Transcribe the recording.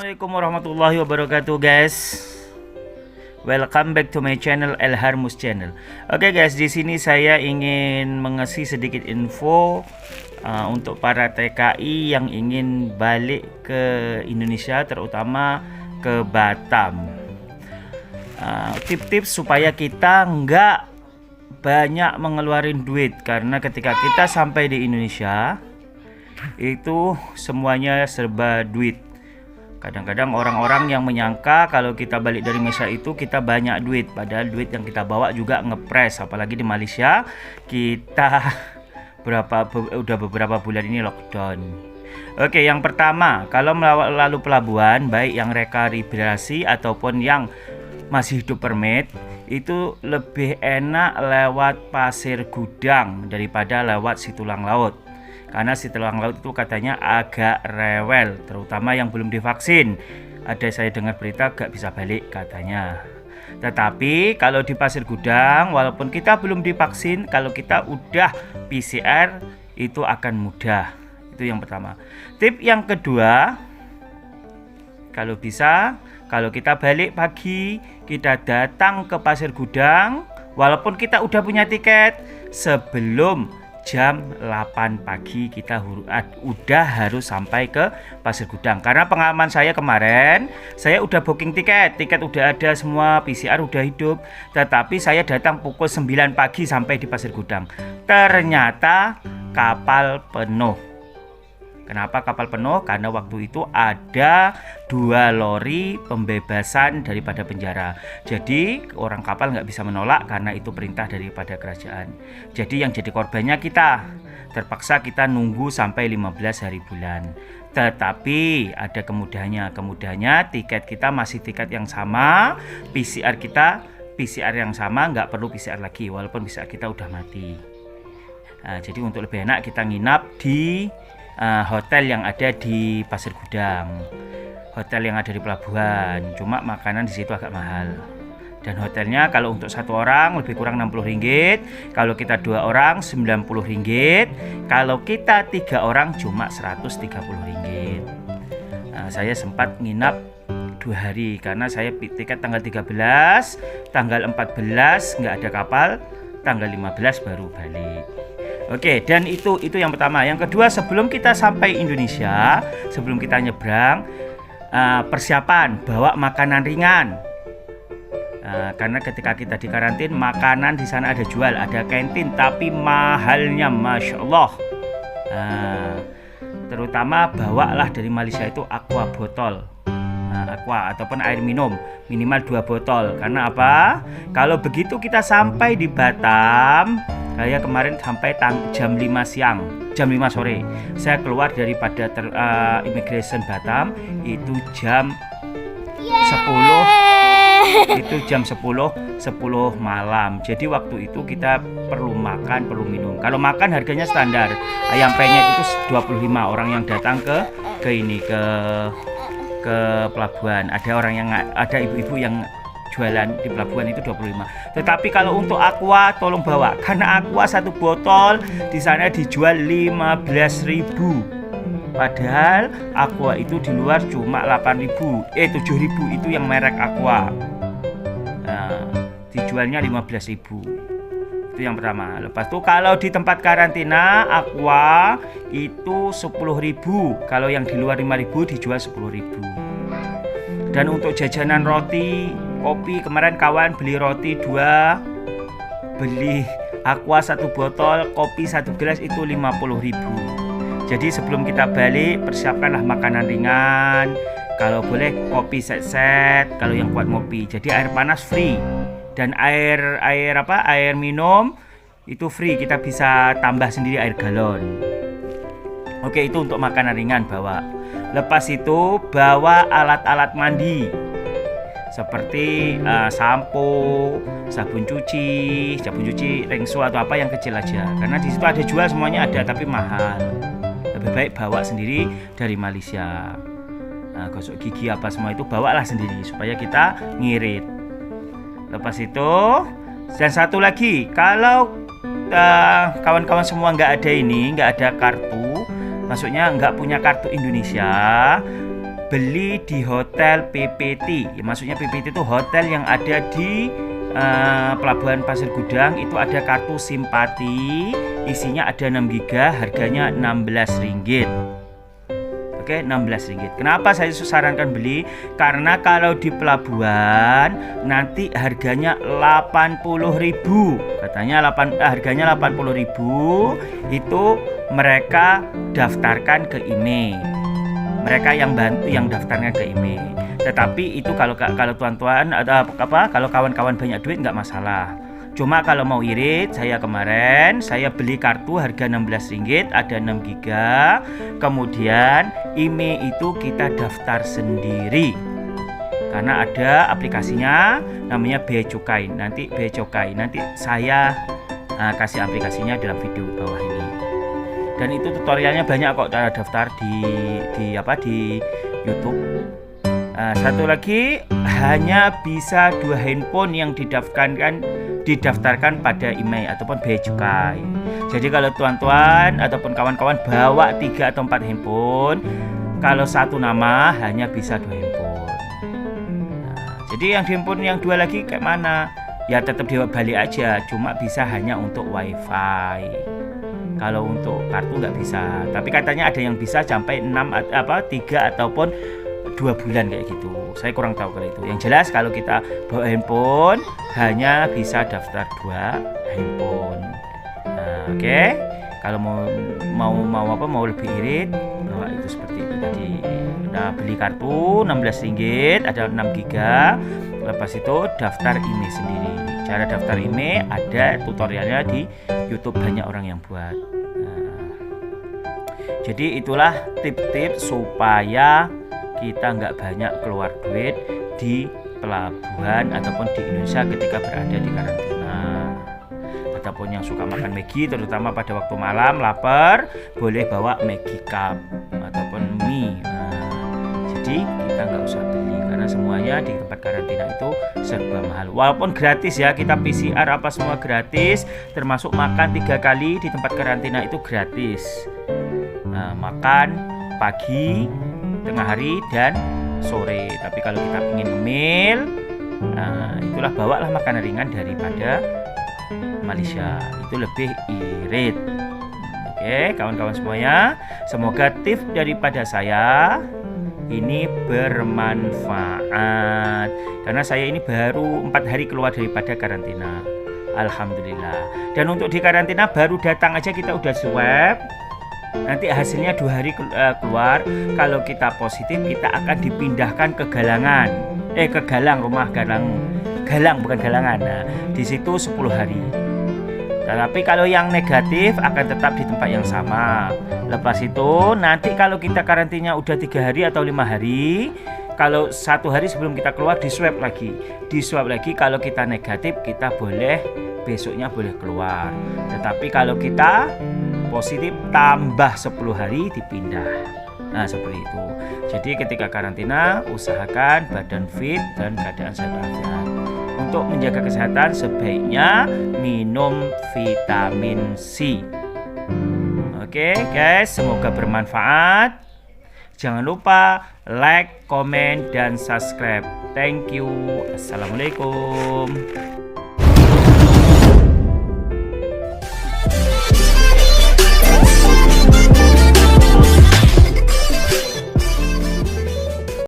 Assalamualaikum warahmatullahi wabarakatuh guys. Welcome back to my channel El Harmus Channel. Oke guys, di sini saya ingin mengasih sedikit info untuk para TKI yang ingin balik ke Indonesia, terutama ke Batam. Tips-tips supaya kita nggak banyak mengeluarin duit, karena ketika kita sampai di Indonesia itu semuanya serba duit. Kadang-kadang orang-orang yang menyangka kalau kita balik dari Malaysia itu kita banyak duit, padahal duit yang kita bawa juga ngepres. Apalagi di Malaysia kita udah beberapa bulan ini lockdown. Oke, yang pertama, kalau lalu pelabuhan, baik yang rekalibrasi ataupun yang masih hidup permit, itu lebih enak lewat Pasir Gudang daripada lewat Situlang Laut. Karena Situlang Laut itu katanya agak rewel, terutama yang belum divaksin. Ada saya dengar berita gak bisa balik katanya. Tetapi kalau di Pasir Gudang, walaupun kita belum divaksin, kalau kita udah PCR itu akan mudah. Itu yang pertama. Tip yang kedua, kalau bisa, kalau kita balik pagi, kita datang ke Pasir Gudang, walaupun kita udah punya tiket, sebelum jam 8 pagi kita udah harus sampai ke Pasir Gudang. Karena pengalaman saya kemarin, saya udah booking tiket udah ada semua, PCR udah hidup, tetapi saya datang pukul 9 pagi sampai di Pasir Gudang. Ternyata kapal penuh. Kenapa kapal penuh? Karena waktu itu ada 2 lori pembebasan daripada penjara. Jadi orang kapal nggak bisa menolak karena itu perintah daripada kerajaan. Jadi yang jadi korbannya kita. Terpaksa kita nunggu sampai 15 hari bulan. Tetapi ada kemudahannya. Tiket kita masih tiket yang sama, PCR kita PCR yang sama, nggak perlu PCR lagi walaupun PCR kita udah mati. Jadi untuk lebih enak kita nginap di hotel yang ada di Pasir Gudang, hotel yang ada di pelabuhan. Cuma makanan di situ agak mahal. Dan hotelnya kalau untuk 1 orang lebih kurang Rp60, kalau kita 2 orang Rp90, kalau kita 3 orang cuma Rp130. Saya sempat nginap 2 hari karena saya tiket tanggal 13, tanggal 14 nggak ada kapal, tanggal 15 baru balik. Oke, dan itu yang pertama. Yang kedua, sebelum kita sampai Indonesia, sebelum kita nyebrang, persiapan bawa makanan ringan. Karena ketika kita di karantin, makanan di sana ada jual, ada kantin, tapi mahalnya masya Allah. Terutama bawalah dari Malaysia itu aqua botol. Aqua ataupun air minum minimal 2 botol. Karena apa? Kalau begitu kita sampai di Batam, saya kemarin sampai jam 5 siang, jam 5 sore. Saya keluar daripada immigration Batam itu jam 10. Itu jam 10 malam. Jadi waktu itu kita perlu makan, perlu minum. Kalau makan harganya standar. Ayam penyet itu 25 orang yang datang ke pelabuhan. Ada ibu-ibu yang jualan di pelabuhan itu 25. Tetapi kalau untuk aqua tolong bawa, karena aqua 1 botol di sana dijual 15.000. Padahal aqua itu di luar cuma 7.000 itu yang merek aqua. Dijualnya 15.000. Itu yang pertama. Lepas itu kalau di tempat karantina aqua itu 10.000. Kalau yang di luar 5.000 dijual 10.000. Dan untuk jajanan roti, kopi, kemarin kawan beli roti 2, beli aqua 1 botol, kopi 1 gelas itu 50.000. Jadi sebelum kita balik, persiapkanlah makanan ringan. Kalau boleh kopi set-set, kalau yang kuat ngopi. Jadi air panas free. Dan air minum itu free, kita bisa tambah sendiri air galon. Oke, itu untuk makanan ringan bawa. Lepas itu bawa alat-alat mandi seperti sampo, sabun cuci, ringso atau apa yang kecil aja. Karena di situ ada jual, semuanya ada tapi mahal. Lebih baik bawa sendiri dari Malaysia. Gosok gigi apa semua itu bawalah sendiri supaya kita ngirit. Lepas itu, dan satu lagi, kalau kawan-kawan semua nggak ada kartu, maksudnya nggak punya kartu Indonesia, beli di hotel PPT. Ya, maksudnya PPT itu hotel yang ada di Pelabuhan Pasir Gudang. Itu ada kartu simpati, isinya ada 6 GB, harganya Rp16. Oke, Rp16. Kenapa saya sarankan beli? Karena kalau di pelabuhan nanti harganya 80.000. Katanya harganya 80.000 itu mereka daftarkan ke IMEI. Mereka yang bantu yang daftarnya ke IMEI. Tetapi itu kalau tuan-tuan atau kalau kawan-kawan banyak duit nggak masalah. Cuma kalau mau irit, saya kemarin saya beli kartu harga Rp16, ada 6 GB. Kemudian IMEI itu kita daftar sendiri. Karena ada aplikasinya namanya Bea Cukai. Nanti saya kasih aplikasinya dalam video bawah ini. Dan itu tutorialnya banyak kok, cara daftar di YouTube. Satu lagi, hanya bisa 2 handphone yang didaftarkan pada IMEI ataupun Bea Cukai. Jadi kalau tuan-tuan ataupun kawan-kawan bawa 3 atau 4 handphone, kalau satu nama hanya bisa 2 handphone. Jadi yang handphone yang 2 lagi kayak mana? Ya tetap balik aja, cuma bisa hanya untuk WiFi. Kalau untuk kartu nggak bisa. Tapi katanya ada yang bisa sampai 3 ataupun 2 bulan kayak gitu. Saya kurang tahu kalau itu. Yang jelas kalau kita bawa handphone hanya bisa daftar 2 handphone. Oke. Kalau mau lebih irit, bawa itu seperti itu tadi. Udah beli kartu Rp16, ada 6 GB. Lepas itu daftar IMEI sendiri. Cara daftar IMEI ada tutorialnya di YouTube, banyak orang yang buat. Jadi itulah tips-tips supaya kita nggak banyak keluar duit di pelabuhan ataupun di Indonesia ketika berada di karantina. Ataupun yang suka makan Maggi, terutama pada waktu malam lapar, boleh bawa Maggi Cup ataupun mie. Jadi kita nggak usah beli karena semuanya di tempat karantina itu serba mahal. Walaupun gratis ya, kita PCR apa semua gratis, termasuk makan 3 kali di tempat karantina itu gratis. Makan pagi, tengah hari dan sore. Tapi kalau kita ingin ngemil, itulah bawalah makanan ringan daripada Malaysia, itu lebih irit. Oke, kawan-kawan semuanya, semoga tips daripada saya ini bermanfaat. Karena saya ini baru 4 hari keluar daripada karantina, alhamdulillah. Dan untuk di karantina baru datang aja kita udah swab. Nanti hasilnya 2 hari keluar. Kalau kita positif, kita akan dipindahkan ke Galangan. Ke Galang, rumah Galang bukan Galangan. Nah, di situ 10 hari. Tapi kalau yang negatif akan tetap di tempat yang sama. Lepas itu nanti kalau kita karantina udah 3 hari atau 5 hari, kalau 1 hari sebelum kita keluar di swab lagi. Kalau kita negatif, kita besoknya boleh keluar. Tetapi kalau kita positif tambah 10 hari dipindah. Nah, seperti itu. Jadi ketika karantina usahakan badan fit dan keadaan sehat walafiat. Untuk menjaga kesehatan sebaiknya minum vitamin C. Oke guys, semoga bermanfaat. Jangan lupa like, komen, dan subscribe. Thank you. Assalamualaikum.